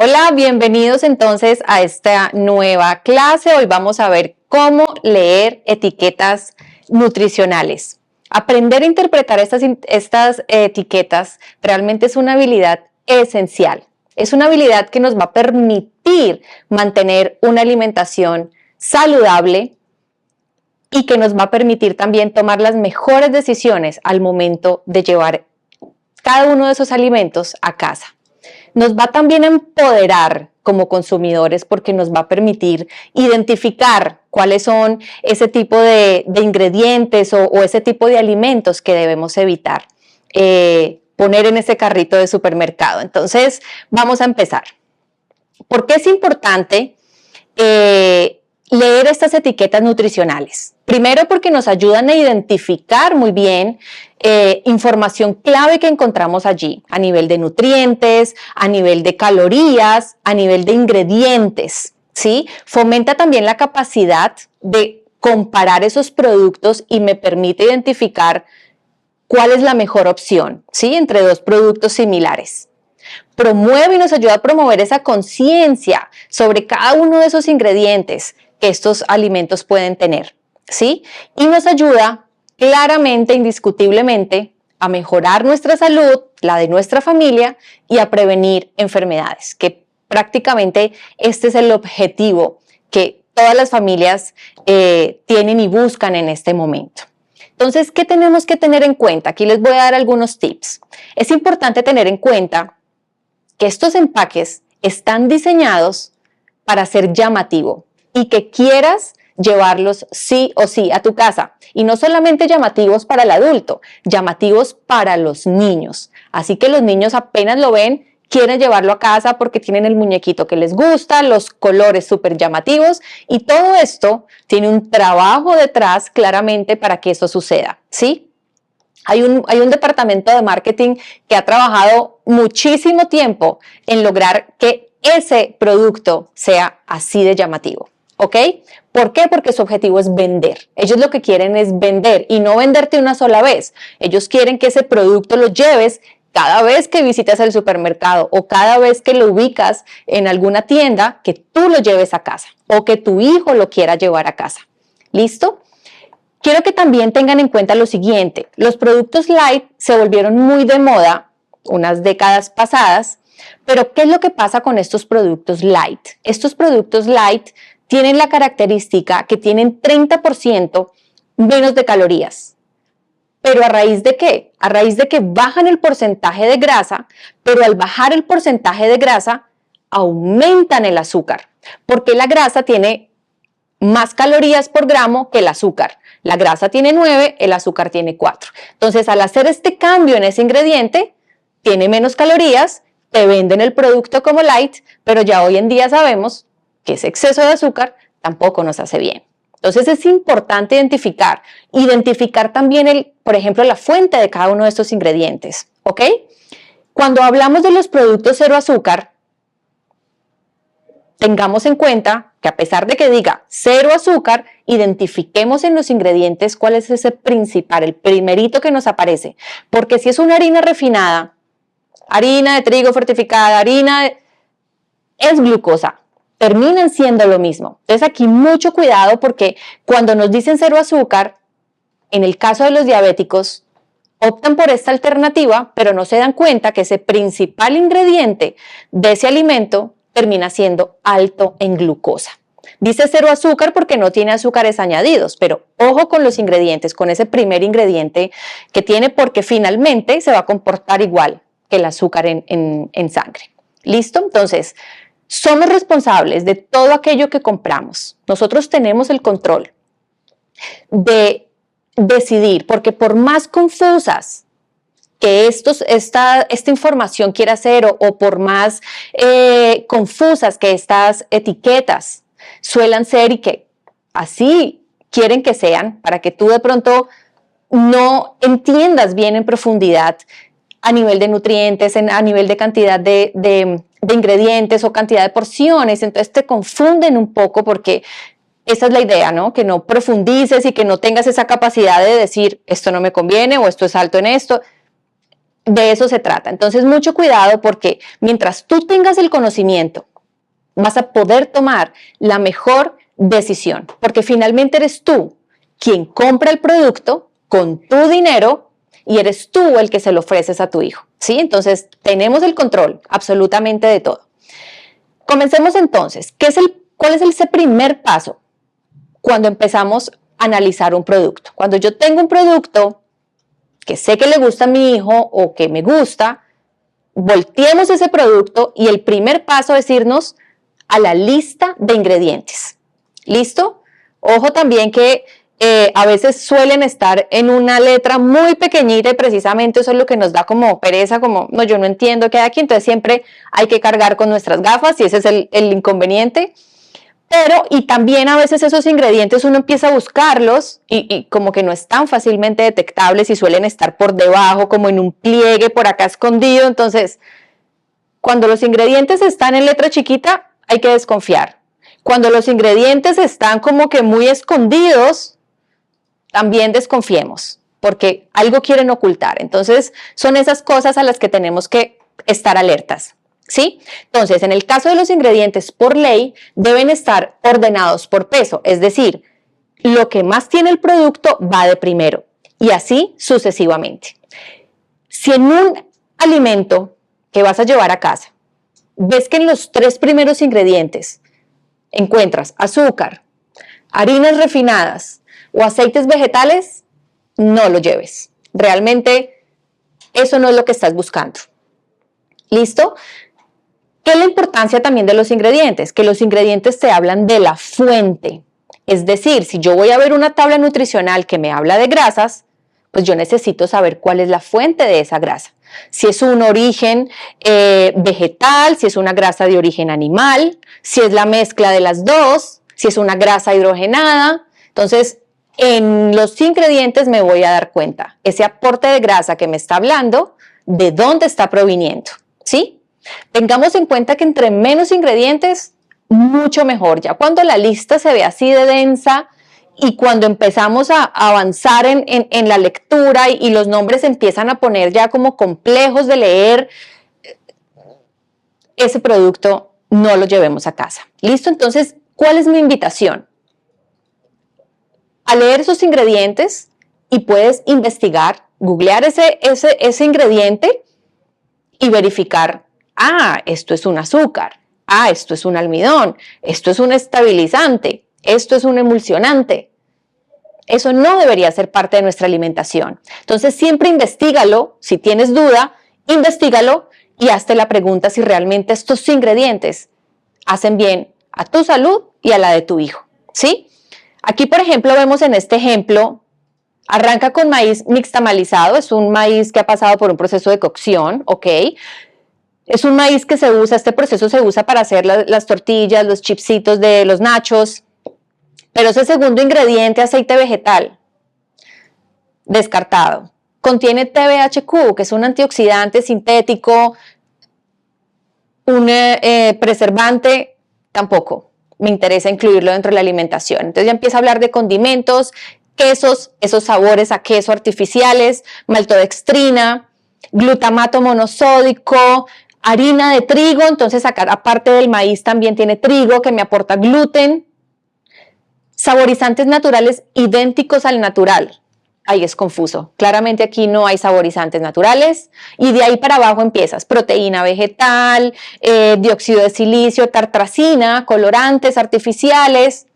Hola, bienvenidos entonces a esta nueva clase. Hoy vamos a ver cómo leer etiquetas nutricionales. Aprender a interpretar estas etiquetas realmente es una habilidad esencial. Es una habilidad que nos va a permitir mantener una alimentación saludable y que nos va a permitir también tomar las mejores decisiones al momento de llevar cada uno de esos alimentos a casa. Nos va también a empoderar como consumidores porque nos va a permitir identificar cuáles son ese tipo de ingredientes o ese tipo de alimentos que debemos evitar poner en ese carrito de supermercado. Entonces, vamos a empezar. ¿Por qué es importante leer estas etiquetas nutricionales? Primero, porque nos ayudan a identificar muy bien información clave que encontramos allí, a nivel de nutrientes, a nivel de calorías, a nivel de ingredientes, ¿sí? Fomenta también la capacidad de comparar esos productos y me permite identificar cuál es la mejor opción, ¿sí? Entre dos productos similares. Promueve y nos ayuda a promover esa conciencia sobre cada uno de esos ingredientes que estos alimentos pueden tener, ¿sí? Y nos ayuda claramente, indiscutiblemente, a mejorar nuestra salud, la de nuestra familia y a prevenir enfermedades, que prácticamente este es el objetivo que todas las familias tienen y buscan en este momento. Entonces, ¿qué tenemos que tener en cuenta? Aquí les voy a dar algunos tips. Es importante tener en cuenta que estos empaques están diseñados para ser llamativo y que quieras llevarlos sí o sí a tu casa. Y no solamente llamativos para el adulto, llamativos para los niños. Así que los niños apenas lo ven, quieren llevarlo a casa porque tienen el muñequito que les gusta, los colores súper llamativos y todo esto tiene un trabajo detrás claramente para que eso suceda, ¿sí? Hay un departamento de marketing que ha trabajado muchísimo tiempo en lograr que ese producto sea así de llamativo, ¿ok? ¿Por qué? Porque su objetivo es vender. Ellos lo que quieren es vender y no venderte una sola vez. Ellos quieren que ese producto lo lleves cada vez que visitas el supermercado o cada vez que lo ubicas en alguna tienda, que tú lo lleves a casa o que tu hijo lo quiera llevar a casa. ¿Listo? Quiero que también tengan en cuenta lo siguiente, los productos light se volvieron muy de moda unas décadas pasadas, pero ¿qué es lo que pasa con estos productos light? Estos productos light tienen la característica que tienen 30% menos de calorías. ¿Pero a raíz de qué? A raíz de que bajan el porcentaje de grasa, pero al bajar el porcentaje de grasa, aumentan el azúcar, porque la grasa tiene más calorías por gramo que el azúcar. La grasa tiene 9, el azúcar tiene 4. Entonces, al hacer este cambio en ese ingrediente, tiene menos calorías, te venden el producto como light, pero ya hoy en día sabemos que ese exceso de azúcar tampoco nos hace bien. Entonces, es importante identificar también, por ejemplo, la fuente de cada uno de estos ingredientes, ¿ok? Cuando hablamos de los productos cero azúcar, tengamos en cuenta que a pesar de que diga cero azúcar, identifiquemos en los ingredientes cuál es ese principal, el primerito que nos aparece. Porque si es una harina refinada, harina de trigo fortificada, es glucosa, terminan siendo lo mismo. Entonces aquí mucho cuidado porque cuando nos dicen cero azúcar, en el caso de los diabéticos, optan por esta alternativa, pero no se dan cuenta que ese principal ingrediente de ese alimento termina siendo alto en glucosa. Dice cero azúcar porque no tiene azúcares añadidos, pero ojo con los ingredientes, con ese primer ingrediente que tiene, porque finalmente se va a comportar igual que el azúcar en sangre. ¿Listo? Entonces, somos responsables de todo aquello que compramos. Nosotros tenemos el control de decidir, porque por más confusas que esta información quiera ser o por más confusas que estas etiquetas suelan ser y que así quieren que sean, para que tú de pronto no entiendas bien en profundidad a nivel de nutrientes, a nivel de cantidad de ingredientes o cantidad de porciones, entonces te confunden un poco porque esa es la idea, ¿no? Que no profundices y que no tengas esa capacidad de decir esto no me conviene o esto es alto en esto. De eso se trata. Entonces, mucho cuidado porque mientras tú tengas el conocimiento, vas a poder tomar la mejor decisión, porque finalmente eres tú quien compra el producto con tu dinero y eres tú el que se lo ofreces a tu hijo, ¿sí? Entonces, tenemos el control absolutamente de todo. Comencemos entonces. ¿Cuál es ese primer paso cuando empezamos a analizar un producto? Cuando yo tengo un producto que sé que le gusta a mi hijo o que me gusta, volteemos ese producto y el primer paso es irnos a la lista de ingredientes. ¿Listo? Ojo también que a veces suelen estar en una letra muy pequeñita y precisamente eso es lo que nos da como pereza, como no, yo no entiendo qué hay aquí, entonces siempre hay que cargar con nuestras gafas y ese es el inconveniente. Pero, y también a veces esos ingredientes uno empieza a buscarlos y como que no están fácilmente detectables y suelen estar por debajo, como en un pliegue por acá escondido. Entonces, cuando los ingredientes están en letra chiquita, hay que desconfiar. Cuando los ingredientes están como que muy escondidos, también desconfiemos, porque algo quieren ocultar. Entonces, son esas cosas a las que tenemos que estar alertas. ¿Sí? Entonces, en el caso de los ingredientes por ley, deben estar ordenados por peso, es decir, lo que más tiene el producto va de primero y así sucesivamente. Si en un alimento que vas a llevar a casa, ves que en los 3 primeros ingredientes encuentras azúcar, harinas refinadas o aceites vegetales, no lo lleves. Realmente eso no es lo que estás buscando. ¿Listo? ¿Qué es la importancia también de los ingredientes? Que los ingredientes te hablan de la fuente. Es decir, si yo voy a ver una tabla nutricional que me habla de grasas, pues yo necesito saber cuál es la fuente de esa grasa. Si es un origen vegetal, si es una grasa de origen animal, si es la mezcla de las dos, si es una grasa hidrogenada. Entonces, en los ingredientes me voy a dar cuenta, ese aporte de grasa que me está hablando, de dónde está proviniendo, ¿sí? Tengamos en cuenta que entre menos ingredientes, mucho mejor. Ya cuando la lista se ve así de densa y cuando empezamos a avanzar en la lectura y los nombres empiezan a poner ya como complejos de leer, ese producto no lo llevemos a casa. ¿Listo? Entonces, ¿cuál es mi invitación? A leer esos ingredientes y puedes investigar, googlear ese ingrediente y verificar. Ah, esto es un azúcar. Ah, esto es un almidón. Esto es un estabilizante. Esto es un emulsionante. Eso no debería ser parte de nuestra alimentación. Entonces, siempre investígalo. Si tienes duda, investígalo y hazte la pregunta si realmente estos ingredientes hacen bien a tu salud y a la de tu hijo. ¿Sí? Aquí, por ejemplo, vemos en este ejemplo, arranca con maíz mixtamalizado. Es un maíz que ha pasado por un proceso de cocción, ¿ok? Es un maíz que se usa, este proceso se usa para hacer las tortillas, los chipsitos de los nachos, pero ese segundo ingrediente, aceite vegetal, descartado. Contiene TBHQ, que es un antioxidante sintético, un preservante, tampoco me interesa incluirlo dentro de la alimentación. Entonces ya empiezo a hablar de condimentos, quesos, esos sabores a queso artificiales, maltodextrina, glutamato monosódico, harina de trigo. Entonces acá, aparte del maíz, también tiene trigo que me aporta gluten, saborizantes naturales idénticos al natural. Ahí es confuso. Claramente aquí no hay saborizantes naturales y de ahí para abajo empiezas proteína vegetal, dióxido de silicio, tartrazina, colorantes artificiales,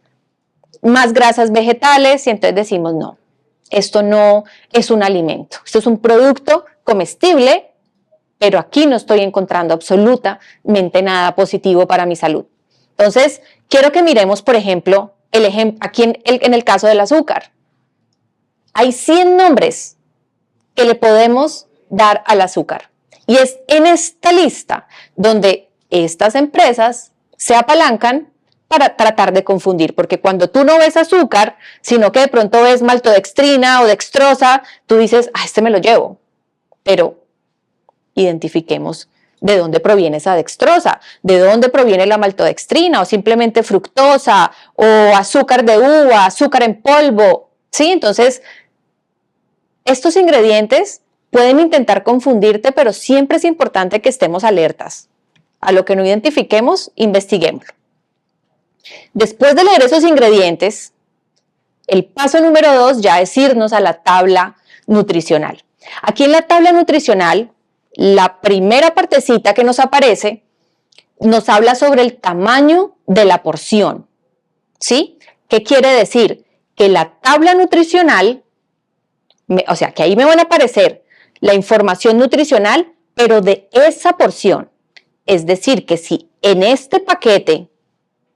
más grasas vegetales y entonces decimos no, esto no es un alimento, esto es un producto comestible, pero aquí no estoy encontrando absolutamente nada positivo para mi salud. Entonces, quiero que miremos, por ejemplo, aquí en el caso del azúcar. Hay 100 nombres que le podemos dar al azúcar. Y es en esta lista donde estas empresas se apalancan para tratar de confundir. Porque cuando tú no ves azúcar, sino que de pronto ves maltodextrina o dextrosa, tú dices, ah, este me lo llevo. Pero identifiquemos de dónde proviene esa dextrosa, de dónde proviene la maltodextrina o simplemente fructosa o azúcar de uva, azúcar en polvo. ¿Sí? Entonces, estos ingredientes pueden intentar confundirte, pero siempre es importante que estemos alertas. A lo que no identifiquemos, investiguémoslo. Después de leer esos ingredientes, el paso número 2 ya es irnos a la tabla nutricional. Aquí en la tabla nutricional, la primera partecita que nos aparece nos habla sobre el tamaño de la porción. ¿Sí? ¿Qué quiere decir? Que la tabla nutricional, o sea, que ahí me van a aparecer la información nutricional, pero de esa porción. Es decir, que si en este paquete,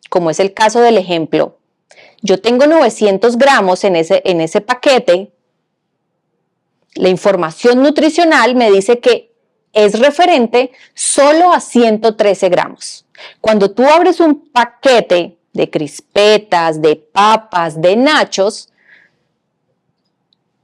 como es el caso del ejemplo, yo tengo 900 gramos en ese paquete, la información nutricional me dice que es referente solo a 113 gramos. Cuando tú abres un paquete de crispetas, de papas, de nachos,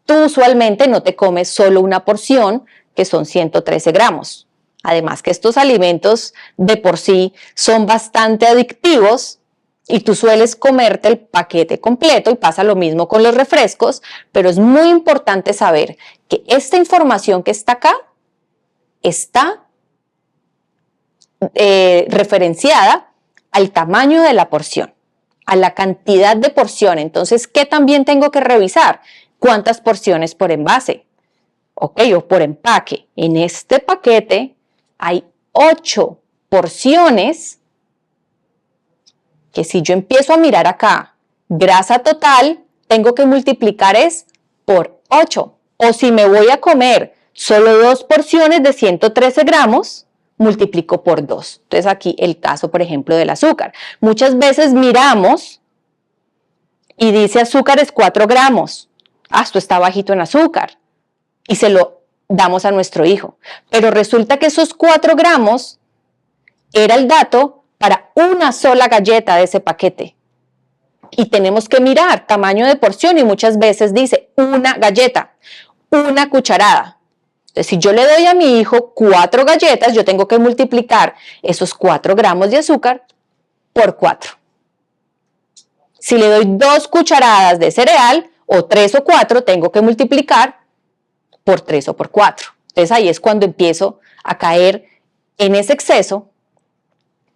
tú usualmente no te comes solo una porción, que son 113 gramos. Además que estos alimentos de por sí son bastante adictivos y tú sueles comerte el paquete completo y pasa lo mismo con los refrescos, pero es muy importante saber que esta información que está acá está referenciada al tamaño de la porción, a la cantidad de porción. Entonces, ¿qué también tengo que revisar? ¿Cuántas porciones por envase? ¿Ok? O por empaque. En este paquete hay 8 porciones que si yo empiezo a mirar acá, grasa total, tengo que multiplicar es por 8. O si me voy a comer solo 2 porciones de 113 gramos, multiplico por 2. Entonces aquí el caso, por ejemplo, del azúcar. Muchas veces miramos y dice azúcar es 4 gramos. Esto está bajito en azúcar. Y se lo damos a nuestro hijo. Pero resulta que esos 4 gramos era el dato para una sola galleta de ese paquete. Y tenemos que mirar tamaño de porción y muchas veces dice una galleta, una cucharada. Entonces, si yo le doy a mi hijo 4 galletas, yo tengo que multiplicar esos 4 gramos de azúcar por 4. Si le doy 2 cucharadas de cereal, o 3 o 4, tengo que multiplicar por 3 o por 4. Entonces ahí es cuando empiezo a caer en ese exceso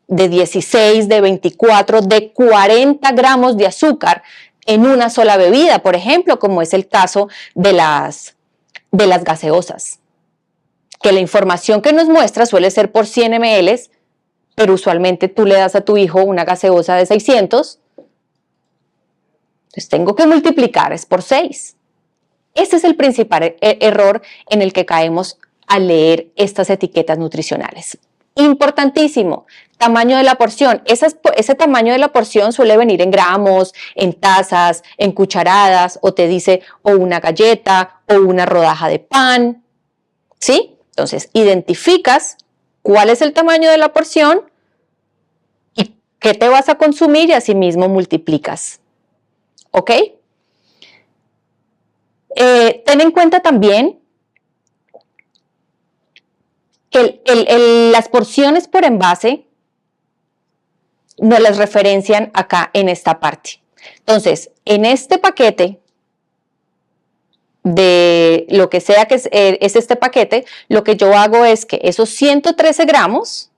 de 16, de 24, de 40 gramos de azúcar en una sola bebida, por ejemplo, como es el caso de las gaseosas. Que la información que nos muestra suele ser por 100 ml, pero usualmente tú le das a tu hijo una gaseosa de 600, entonces tengo que multiplicar, es por 6. Ese es el principal error en el que caemos al leer estas etiquetas nutricionales. Importantísimo, tamaño de la porción. Ese tamaño de la porción suele venir en gramos, en tazas, en cucharadas, o te dice o una galleta o una rodaja de pan. ¿Sí? Entonces, identificas cuál es el tamaño de la porción y qué te vas a consumir y asimismo multiplicas. ¿Ok? Ten en cuenta también que las porciones por envase nos las referencian acá en esta parte. Entonces, en este paquete de lo que sea que es este paquete, lo que yo hago es que esos 113 gramos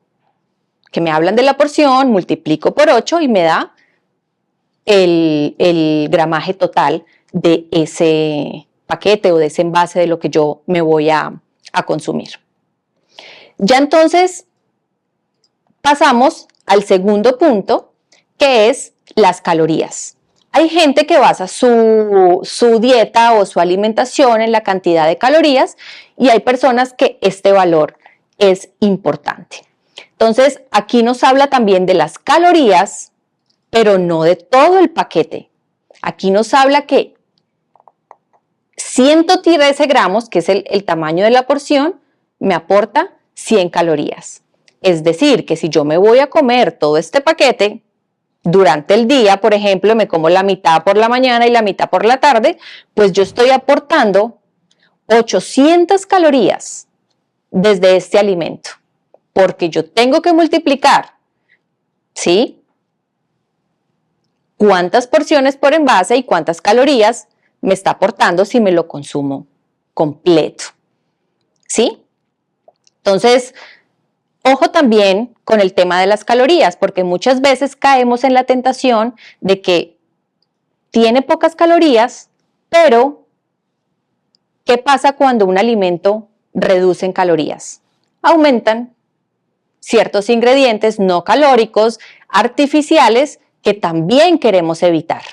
que me hablan de la porción, multiplico por 8 y me da el gramaje total de ese paquete o de ese envase de lo que yo me voy a consumir. Ya entonces pasamos al segundo punto, que es las calorías. Hay gente que basa su dieta o su alimentación en la cantidad de calorías y hay personas que este valor es importante. Entonces, aquí nos habla también de las calorías, pero no de todo el paquete. Aquí nos habla que 113 gramos, que es el tamaño de la porción, me aporta 100 calorías. Es decir, que si yo me voy a comer todo este paquete, durante el día, por ejemplo, me como la mitad por la mañana y la mitad por la tarde, pues yo estoy aportando 800 calorías desde este alimento, porque yo tengo que multiplicar, ¿sí? Cuántas porciones por envase y cuántas calorías me está aportando si me lo consumo completo. ¿sí? Entonces, ojo también con el tema de las calorías, porque muchas veces caemos en la tentación de que tiene pocas calorías, pero ¿qué pasa cuando un alimento reduce en calorías? Aumentan ciertos ingredientes no calóricos, artificiales, que también queremos evitar,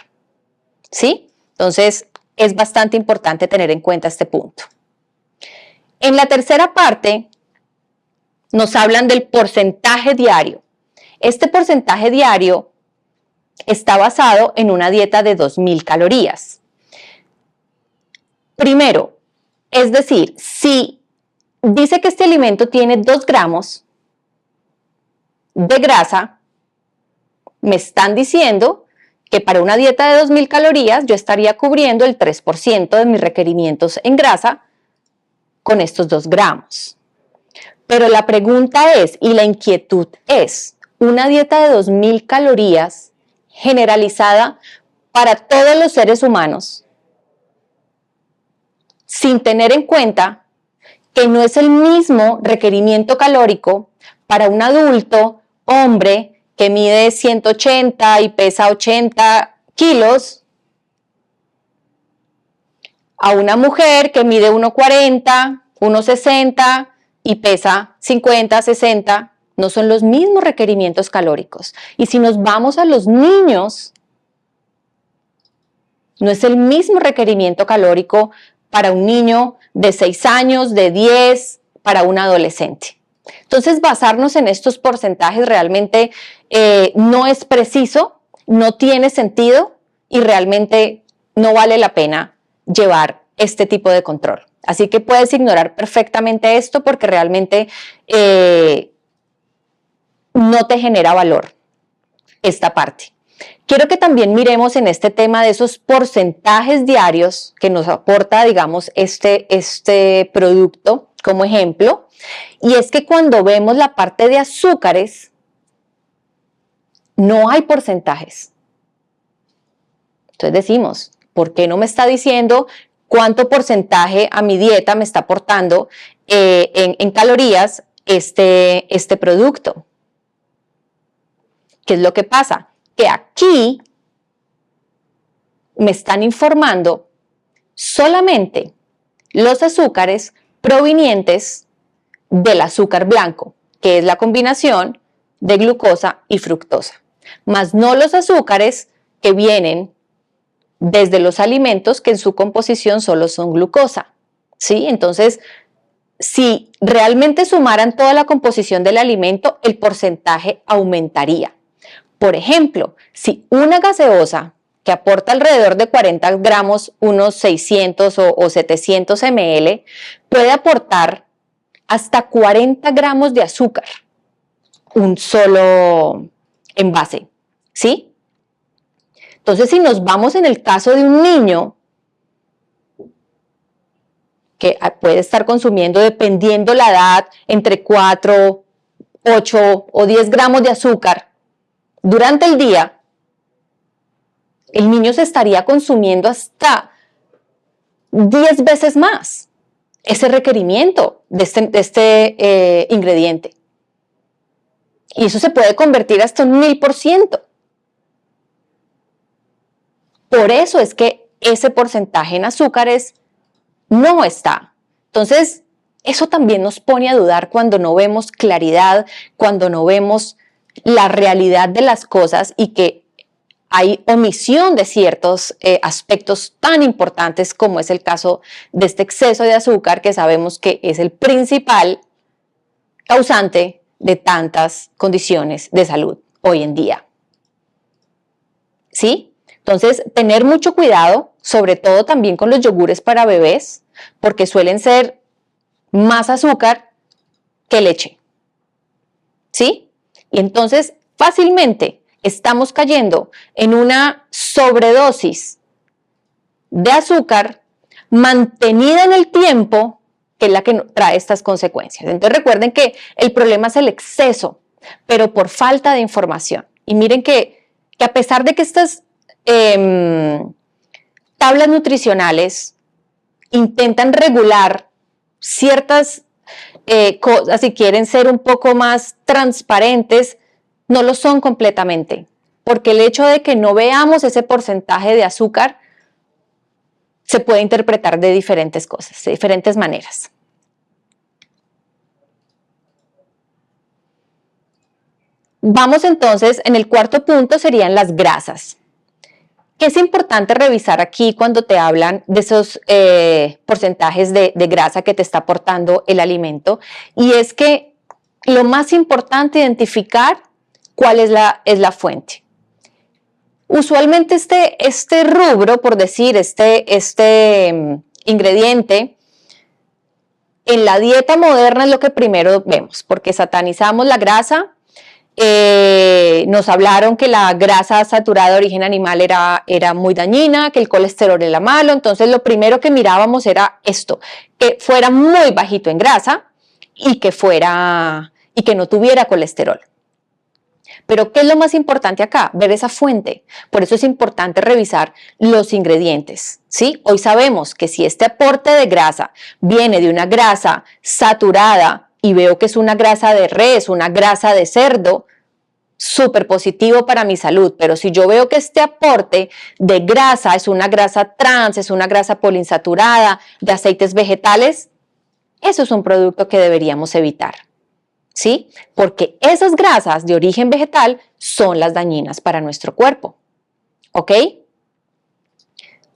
¿sí? Entonces, es bastante importante tener en cuenta este punto. En la tercera parte, nos hablan del porcentaje diario. Este porcentaje diario está basado en una dieta de 2000 calorías. Primero, es decir, si dice que este alimento tiene 2 gramos de grasa, me están diciendo que para una dieta de 2000 calorías yo estaría cubriendo el 3% de mis requerimientos en grasa con estos 2 gramos. Pero la pregunta es, y la inquietud es, una dieta de 2000 calorías generalizada para todos los seres humanos, sin tener en cuenta que no es el mismo requerimiento calórico para un adulto, hombre, que mide 180 y pesa 80 kilos, a una mujer que mide 1,40, 1,60 y pesa 50, 60, no son los mismos requerimientos calóricos. Y si nos vamos a los niños, no es el mismo requerimiento calórico para un niño de 6 años, de 10, para un adolescente. Entonces, basarnos en estos porcentajes realmente no es preciso, no tiene sentido y realmente no vale la pena llevar este tipo de control. Así que puedes ignorar perfectamente esto porque realmente no te genera valor esta parte. Quiero que también miremos en este tema de esos porcentajes diarios que nos aporta, digamos, este producto como ejemplo. Y es que cuando vemos la parte de azúcares, no hay porcentajes. Entonces decimos, ¿por qué no me está diciendo cuánto porcentaje a mi dieta me está aportando en calorías este producto? ¿Qué es lo que pasa? Que aquí me están informando solamente los azúcares provenientes del azúcar blanco, que es la combinación de glucosa y fructosa, más no los azúcares que vienen desde los alimentos que en su composición solo son glucosa, ¿sí? Entonces, si realmente sumaran toda la composición del alimento, el porcentaje aumentaría. Por ejemplo, si una gaseosa que aporta alrededor de 40 gramos, unos 600 o 700 ml, puede aportar hasta 40 gramos de azúcar, un solo envase, ¿sí? Entonces, si nos vamos en el caso de un niño que puede estar consumiendo, dependiendo la edad, entre 4, 8 o 10 gramos de azúcar durante el día, el niño se estaría consumiendo hasta 10 veces más ese requerimiento de este ingrediente. Y eso se puede convertir hasta un 1000%. Por eso es que ese porcentaje en azúcares no está. Entonces, eso también nos pone a dudar cuando no vemos claridad, cuando no vemos la realidad de las cosas y que hay omisión de ciertos aspectos tan importantes como es el caso de este exceso de azúcar que sabemos que es el principal causante de tantas condiciones de salud hoy en día. ¿Sí? Entonces, tener mucho cuidado, sobre todo también con los yogures para bebés, porque suelen ser más azúcar que leche. ¿Sí? Y entonces, fácilmente estamos cayendo en una sobredosis de azúcar mantenida en el tiempo, que es la que trae estas consecuencias. Entonces recuerden que el problema es el exceso, pero por falta de información. Y miren que a pesar de que estas tablas nutricionales intentan regular ciertas cosas, si quieren ser un poco más transparentes, no lo son completamente, porque el hecho de que no veamos ese porcentaje de azúcar se puede interpretar de diferentes cosas, de diferentes maneras. Vamos entonces, en el cuarto punto serían las grasas. ¿Qué es importante revisar aquí cuando te hablan de esos porcentajes de grasa que te está aportando el alimento? Y es que lo más importante es identificar cuál es la fuente. Usualmente este rubro, por decir, este ingrediente, en la dieta moderna es lo que primero vemos, porque satanizamos la grasa. Nos hablaron que la grasa saturada de origen animal era muy dañina, que el colesterol era malo, entonces lo primero que mirábamos era esto, que fuera muy bajito en grasa y que no tuviera colesterol. Pero ¿qué es lo más importante acá? Ver esa fuente. Por eso es importante revisar los ingredientes, ¿sí? Hoy sabemos que si este aporte de grasa viene de una grasa saturada y veo que es una grasa de res, una grasa de cerdo, súper positivo para mi salud. Pero si yo veo que este aporte de grasa es una grasa trans, es una grasa poliinsaturada, de aceites vegetales, eso es un producto que deberíamos evitar, ¿sí? Porque esas grasas de origen vegetal son las dañinas para nuestro cuerpo, ¿ok?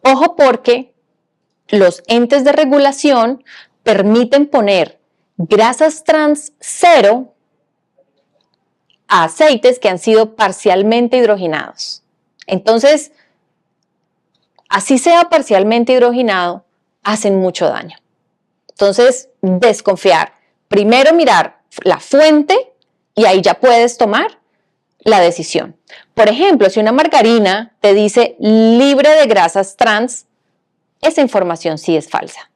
Ojo porque los entes de regulación permiten poner grasas trans cero a aceites que han sido parcialmente hidrogenados. Entonces, así sea parcialmente hidrogenado, hacen mucho daño. Entonces, desconfiar. Primero mirar la fuente y ahí ya puedes tomar la decisión. Por ejemplo, si una margarina te dice libre de grasas trans, esa información sí es falsa.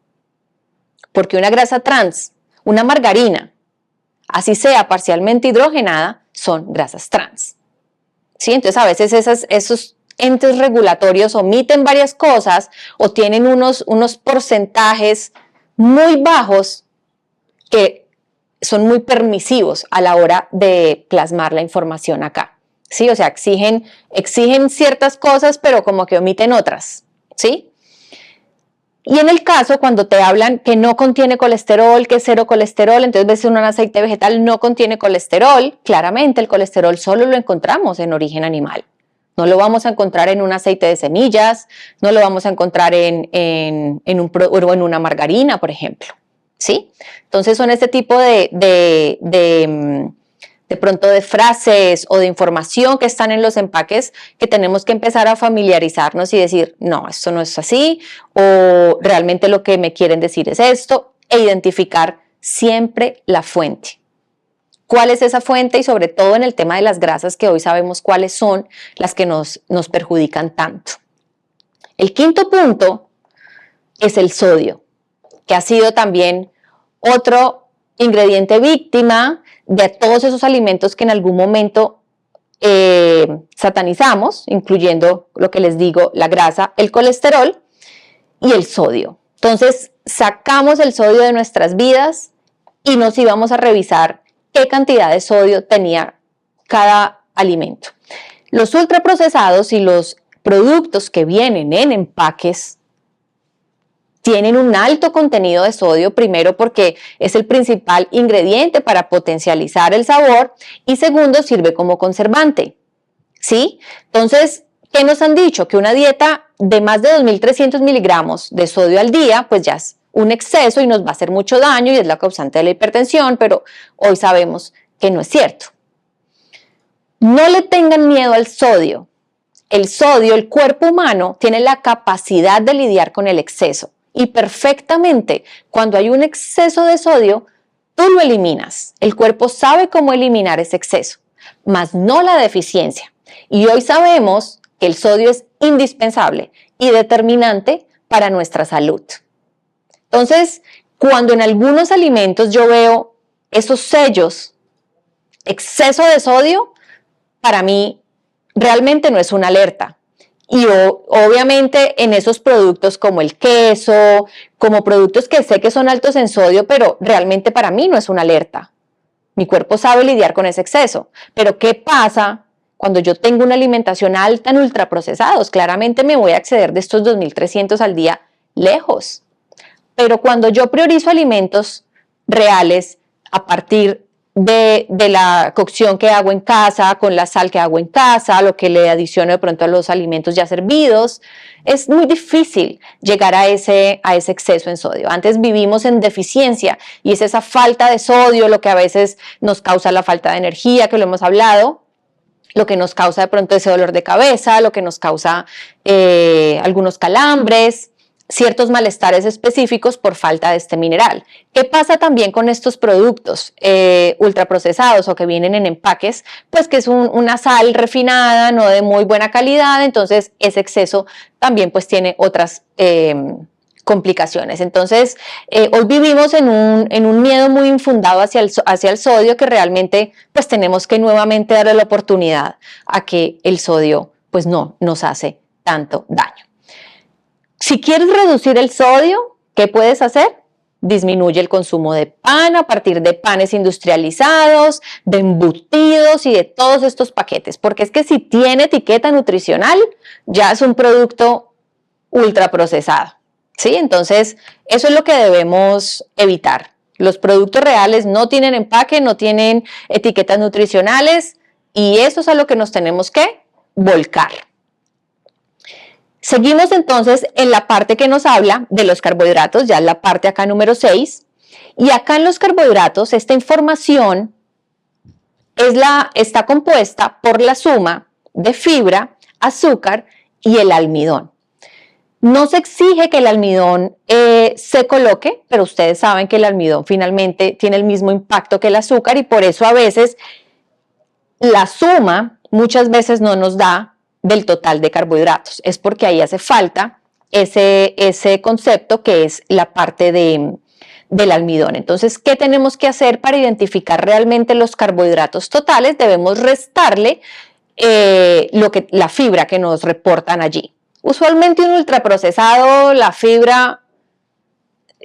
Porque una grasa trans, una margarina, así sea parcialmente hidrogenada, son grasas trans, ¿sí? Entonces a veces esos entes regulatorios omiten varias cosas o tienen unos porcentajes muy bajos que son muy permisivos a la hora de plasmar la información acá, ¿sí? O sea, exigen ciertas cosas, pero como que omiten otras, ¿sí? Y en el caso, cuando te hablan que no contiene colesterol, que es cero colesterol, entonces ves un aceite vegetal no contiene colesterol, claramente el colesterol solo lo encontramos en origen animal. No lo vamos a encontrar en un aceite de semillas, no lo vamos a encontrar en una margarina, por ejemplo, ¿sí? Entonces son este tipo de pronto de frases o de información que están en los empaques que tenemos que empezar a familiarizarnos y decir, no, esto no es así, o realmente lo que me quieren decir es esto, e identificar siempre la fuente. ¿Cuál es esa fuente? Y sobre todo en el tema de las grasas, que hoy sabemos cuáles son las que nos perjudican tanto. El quinto punto es el sodio, que ha sido también otro ingrediente víctima de todos esos alimentos que en algún momento satanizamos, incluyendo lo que les digo, la grasa, el colesterol y el sodio. Entonces, sacamos el sodio de nuestras vidas y nos íbamos a revisar qué cantidad de sodio tenía cada alimento. Los ultraprocesados y los productos que vienen en empaques tienen un alto contenido de sodio, primero porque es el principal ingrediente para potencializar el sabor y segundo sirve como conservante, ¿sí? Entonces, ¿qué nos han dicho? Que una dieta de más de 2.300 miligramos de sodio al día, pues ya es un exceso y nos va a hacer mucho daño y es la causante de la hipertensión, pero hoy sabemos que no es cierto. No le tengan miedo al sodio. El sodio, el cuerpo humano, tiene la capacidad de lidiar con el exceso. Y perfectamente, cuando hay un exceso de sodio, tú lo eliminas. El cuerpo sabe cómo eliminar ese exceso, mas no la deficiencia. Y hoy sabemos que el sodio es indispensable y determinante para nuestra salud. Entonces, cuando en algunos alimentos yo veo esos sellos, exceso de sodio, para mí realmente no es una alerta. Y obviamente en esos productos como el queso, como productos que sé que son altos en sodio, pero realmente para mí no es una alerta. Mi cuerpo sabe lidiar con ese exceso. Pero ¿qué pasa cuando yo tengo una alimentación alta en ultraprocesados? Claramente me voy a exceder de estos 2.300 al día lejos. Pero cuando yo priorizo alimentos reales a partir de la cocción que hago en casa, con la sal que hago en casa, lo que le adiciono de pronto a los alimentos ya servidos, es muy difícil llegar a ese exceso en sodio. Antes vivimos en deficiencia y es esa falta de sodio lo que a veces nos causa la falta de energía, que lo hemos hablado, lo que nos causa de pronto ese dolor de cabeza, lo que nos causa algunos calambres, ciertos malestares específicos por falta de este mineral. ¿Qué pasa también con estos productos ultraprocesados o que vienen en empaques? Pues que es una sal refinada, no de muy buena calidad, entonces ese exceso también pues tiene otras complicaciones. Entonces, hoy vivimos en un miedo muy infundado hacia el sodio, que realmente pues tenemos que nuevamente darle la oportunidad a que el sodio pues no nos hace tanto daño. Si quieres reducir el sodio, ¿qué puedes hacer? Disminuye el consumo de pan a partir de panes industrializados, de embutidos y de todos estos paquetes, porque es que si tiene etiqueta nutricional, ya es un producto ultraprocesado, ¿sí? Entonces, eso es lo que debemos evitar. Los productos reales no tienen empaque, no tienen etiquetas nutricionales y eso es a lo que nos tenemos que volcar. Seguimos entonces en la parte que nos habla de los carbohidratos, ya en la parte acá número 6. Y acá en los carbohidratos, esta información está compuesta por la suma de fibra, azúcar y el almidón. No se exige que el almidón se coloque, pero ustedes saben que el almidón finalmente tiene el mismo impacto que el azúcar y por eso a veces la suma muchas veces no nos da del total de carbohidratos. Es porque ahí hace falta ese concepto que es la parte del almidón. Entonces, ¿qué tenemos que hacer para identificar realmente los carbohidratos totales? Debemos restarle la fibra que nos reportan allí. Usualmente un ultraprocesado, la fibra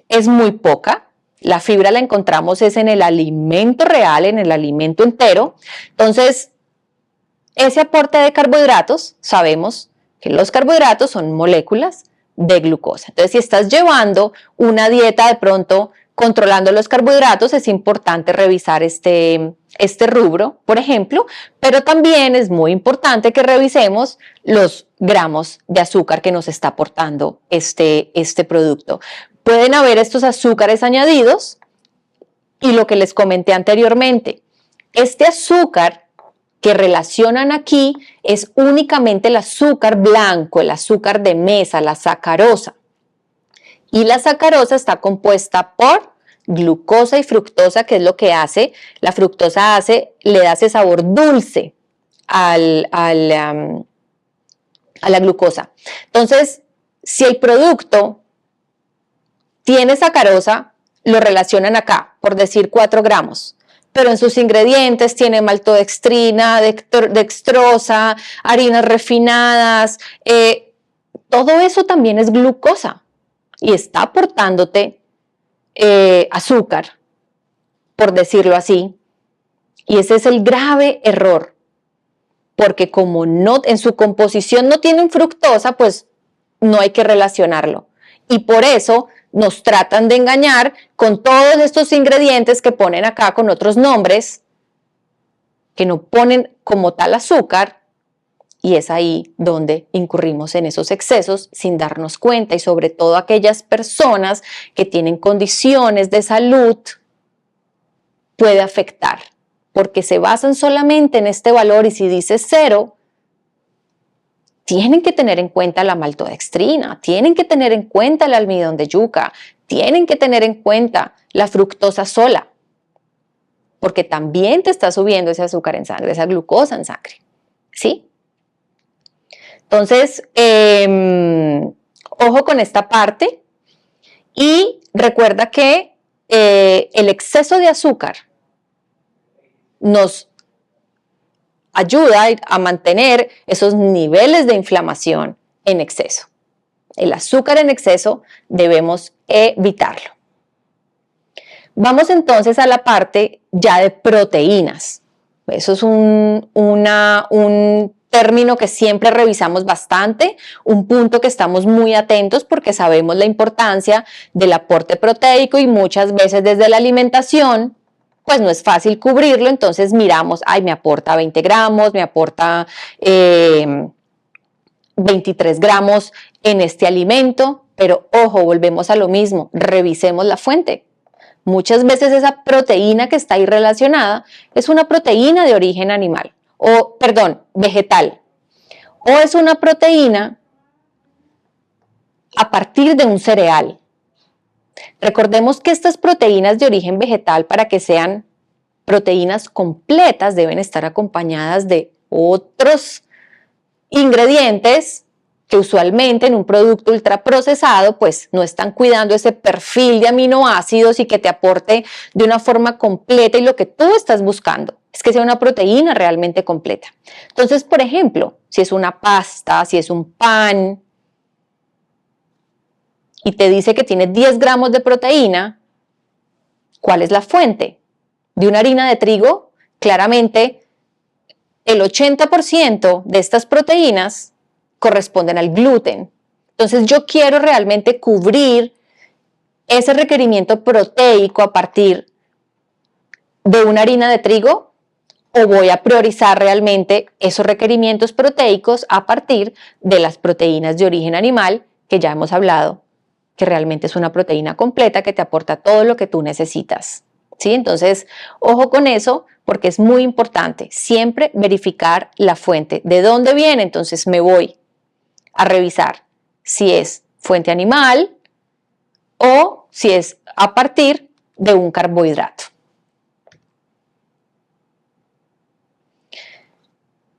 es muy poca. La fibra la encontramos es en el alimento real, en el alimento entero. Entonces, ese aporte de carbohidratos, sabemos que los carbohidratos son moléculas de glucosa. Entonces, si estás llevando una dieta de pronto controlando los carbohidratos, es importante revisar este rubro, por ejemplo, pero también es muy importante que revisemos los gramos de azúcar que nos está aportando este producto. Pueden haber estos azúcares añadidos y lo que les comenté anteriormente, este azúcar que relacionan aquí es únicamente el azúcar blanco, el azúcar de mesa, la sacarosa. Y la sacarosa está compuesta por glucosa y fructosa, que es lo que hace. La fructosa le da ese sabor dulce a la glucosa. Entonces, si el producto tiene sacarosa, lo relacionan acá, por decir 4 gramos. Pero en sus ingredientes tiene maltodextrina, dextrosa, harinas refinadas, todo eso también es glucosa y está aportándote azúcar, por decirlo así. Y ese es el grave error, porque como en su composición no tienen fructosa, pues no hay que relacionarlo. Y por eso nos tratan de engañar con todos estos ingredientes que ponen acá con otros nombres, que no ponen como tal azúcar, y es ahí donde incurrimos en esos excesos sin darnos cuenta, y sobre todo aquellas personas que tienen condiciones de salud puede afectar, porque se basan solamente en este valor y si dice 0, tienen que tener en cuenta la maltodextrina, tienen que tener en cuenta el almidón de yuca, tienen que tener en cuenta la fructosa sola, porque también te está subiendo ese azúcar en sangre, esa glucosa en sangre, ¿sí? Entonces, ojo con esta parte y recuerda que el exceso de azúcar nos ayuda a mantener esos niveles de inflamación en exceso. El azúcar en exceso debemos evitarlo. Vamos entonces a la parte ya de proteínas. Eso es un término que siempre revisamos bastante, un punto que estamos muy atentos porque sabemos la importancia del aporte proteico y muchas veces desde la alimentación pues no es fácil cubrirlo, entonces miramos, ay, me aporta 20 gramos, me aporta 23 gramos en este alimento, pero ojo, volvemos a lo mismo, revisemos la fuente. Muchas veces esa proteína que está ahí relacionada es una proteína de origen animal, vegetal, o es una proteína a partir de un cereal. Recordemos que estas proteínas de origen vegetal, para que sean proteínas completas, deben estar acompañadas de otros ingredientes que usualmente en un producto ultraprocesado pues no están cuidando ese perfil de aminoácidos y que te aporte de una forma completa, y lo que tú estás buscando es que sea una proteína realmente completa. Entonces, por ejemplo, si es una pasta, si es un pan y te dice que tiene 10 gramos de proteína, ¿cuál es la fuente? De una harina de trigo, claramente el 80% de estas proteínas corresponden al gluten. Entonces yo quiero realmente cubrir ese requerimiento proteico a partir de una harina de trigo, o voy a priorizar realmente esos requerimientos proteicos a partir de las proteínas de origen animal, que ya hemos hablado que realmente es una proteína completa que te aporta todo lo que tú necesitas. ¿Sí? Entonces, ojo con eso, porque es muy importante siempre verificar la fuente. ¿De dónde viene? Entonces me voy a revisar si es fuente animal o si es a partir de un carbohidrato.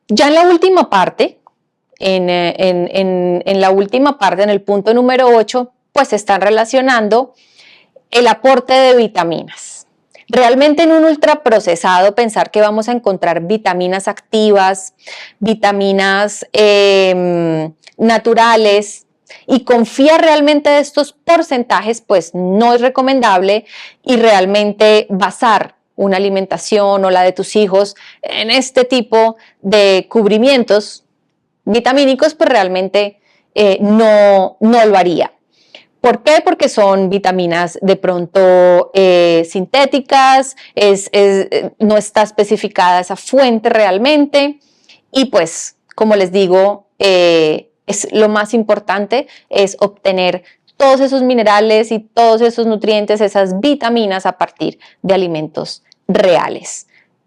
Ya en la última parte, en el punto número 8, pues se están relacionando el aporte de vitaminas. Realmente en un ultraprocesado pensar que vamos a encontrar vitaminas activas, vitaminas naturales, y confiar realmente de estos porcentajes pues no es recomendable, y realmente basar una alimentación o la de tus hijos en este tipo de cubrimientos vitamínicos pues realmente no lo haría. ¿Por qué? Porque son vitaminas de pronto sintéticas, no está especificada esa fuente realmente, y pues como les digo, lo más importante es obtener todos esos minerales y todos esos nutrientes, esas vitaminas a partir de alimentos reales.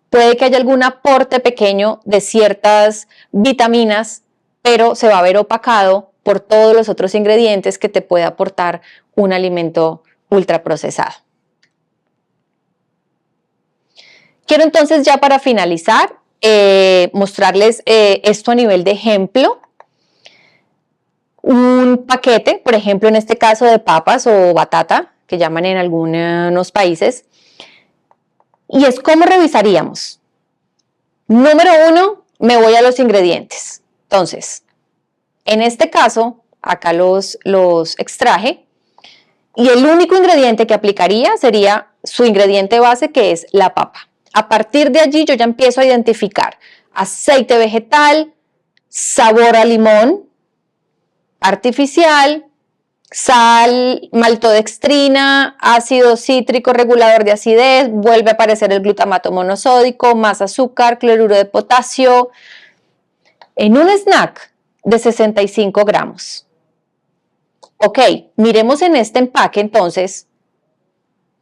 Puede que haya algún aporte pequeño de ciertas vitaminas, pero se va a ver opacado por todos los otros ingredientes que te puede aportar un alimento ultraprocesado. Quiero entonces, ya para finalizar, mostrarles esto a nivel de ejemplo. Un paquete, por ejemplo, en este caso de papas o batata, que llaman en algunos países, y es cómo revisaríamos. Número 1, me voy a los ingredientes. Entonces, en este caso, acá los extraje, y el único ingrediente que aplicaría sería su ingrediente base, que es la papa. A partir de allí yo ya empiezo a identificar aceite vegetal, sabor a limón artificial, sal, maltodextrina, ácido cítrico regulador de acidez, vuelve a aparecer el glutamato monosódico, más azúcar, cloruro de potasio, en un snack de 65 gramos. Ok, miremos en este empaque entonces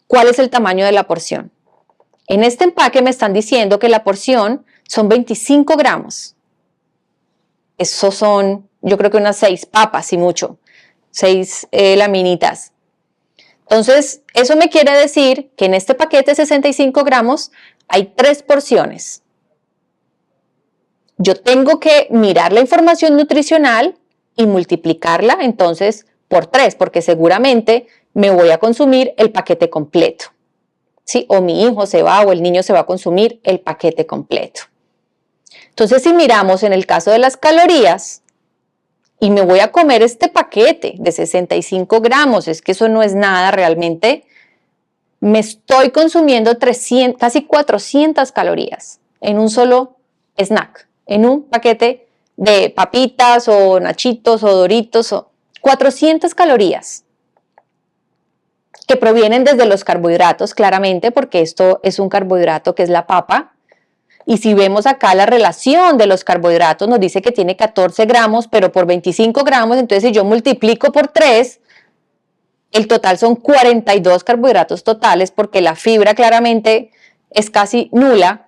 cuál es el tamaño de la porción. En este empaque me están diciendo que la porción son 25 gramos. Eso son, yo creo que unas 6 papas y mucho, 6 laminitas. Entonces, eso me quiere decir que en este paquete de 65 gramos hay 3 porciones. Yo tengo que mirar la información nutricional y multiplicarla entonces por 3, porque seguramente me voy a consumir el paquete completo. ¿Sí? O mi hijo se va, o el niño se va a consumir el paquete completo. Entonces, si miramos en el caso de las calorías, y me voy a comer este paquete de 65 gramos, es que eso no es nada realmente, me estoy consumiendo 300, casi 400 calorías en un solo snack, en un paquete de papitas o nachitos o doritos, o 400 calorías que provienen desde los carbohidratos, claramente, porque esto es un carbohidrato que es la papa. Y si vemos acá la relación de los carbohidratos, nos dice que tiene 14 gramos, pero por 25 gramos, entonces si yo multiplico por 3, el total son 42 carbohidratos totales, porque la fibra claramente es casi nula.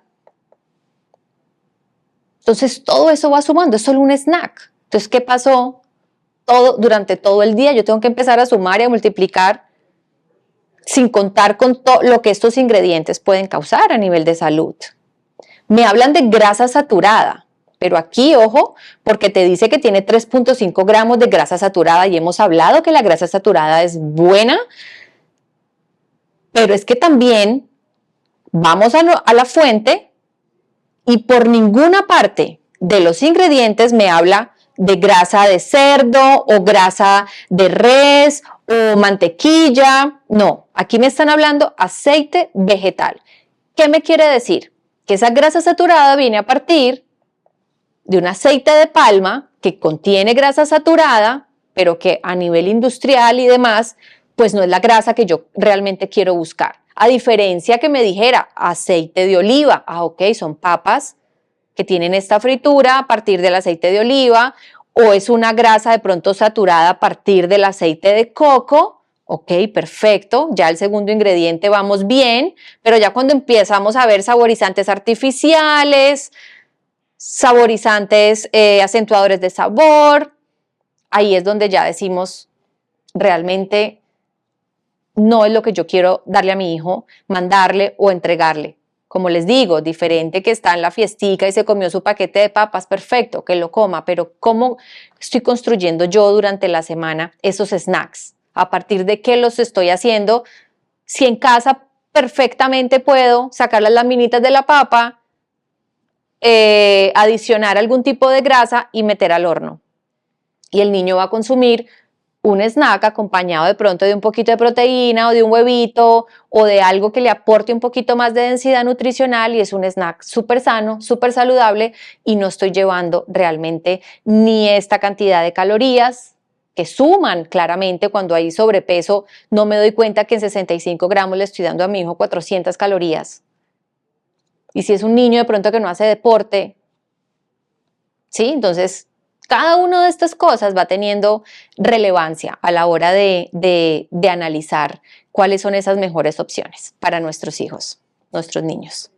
Entonces todo eso va sumando, es solo un snack. Entonces, ¿qué pasó? Durante todo el día yo tengo que empezar a sumar y a multiplicar sin contar con todo lo que estos ingredientes pueden causar a nivel de salud. Me hablan de grasa saturada, pero aquí, ojo, porque te dice que tiene 3.5 gramos de grasa saturada y hemos hablado que la grasa saturada es buena, pero es que también vamos a la fuente y por ninguna parte de los ingredientes me habla de grasa de cerdo o grasa de res o mantequilla. No, aquí me están hablando aceite vegetal. ¿Qué me quiere decir? Que esa grasa saturada viene a partir de un aceite de palma que contiene grasa saturada, pero que a nivel industrial y demás, pues no es la grasa que yo realmente quiero buscar. A diferencia que me dijera aceite de oliva, ok, son papas que tienen esta fritura a partir del aceite de oliva, o es una grasa de pronto saturada a partir del aceite de coco. Ok, perfecto, ya el segundo ingrediente vamos bien, pero ya cuando empezamos a ver saborizantes artificiales, saborizantes acentuadores de sabor, ahí es donde ya decimos realmente no es lo que yo quiero darle a mi hijo, mandarle o entregarle. Como les digo, diferente que está en la fiestica y se comió su paquete de papas, perfecto, que lo coma, pero ¿cómo estoy construyendo yo durante la semana esos snacks? ¿A partir de qué los estoy haciendo? Si en casa perfectamente puedo sacar las laminitas de la papa, adicionar algún tipo de grasa y meter al horno. Y el niño va a consumir un snack acompañado de pronto de un poquito de proteína o de un huevito o de algo que le aporte un poquito más de densidad nutricional y es un snack súper sano, súper saludable y no estoy llevando realmente ni esta cantidad de calorías que suman claramente cuando hay sobrepeso. No me doy cuenta que en 65 gramos le estoy dando a mi hijo 400 calorías. Y si es un niño de pronto que no hace deporte, ¿sí? Entonces, cada una de estas cosas va teniendo relevancia a la hora de analizar cuáles son esas mejores opciones para nuestros hijos, nuestros niños.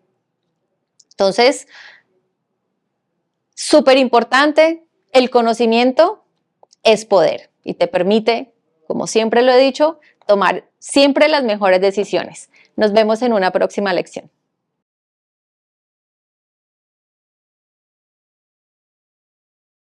Entonces, súper importante, el conocimiento es poder y te permite, como siempre lo he dicho, tomar siempre las mejores decisiones. Nos vemos en una próxima lección.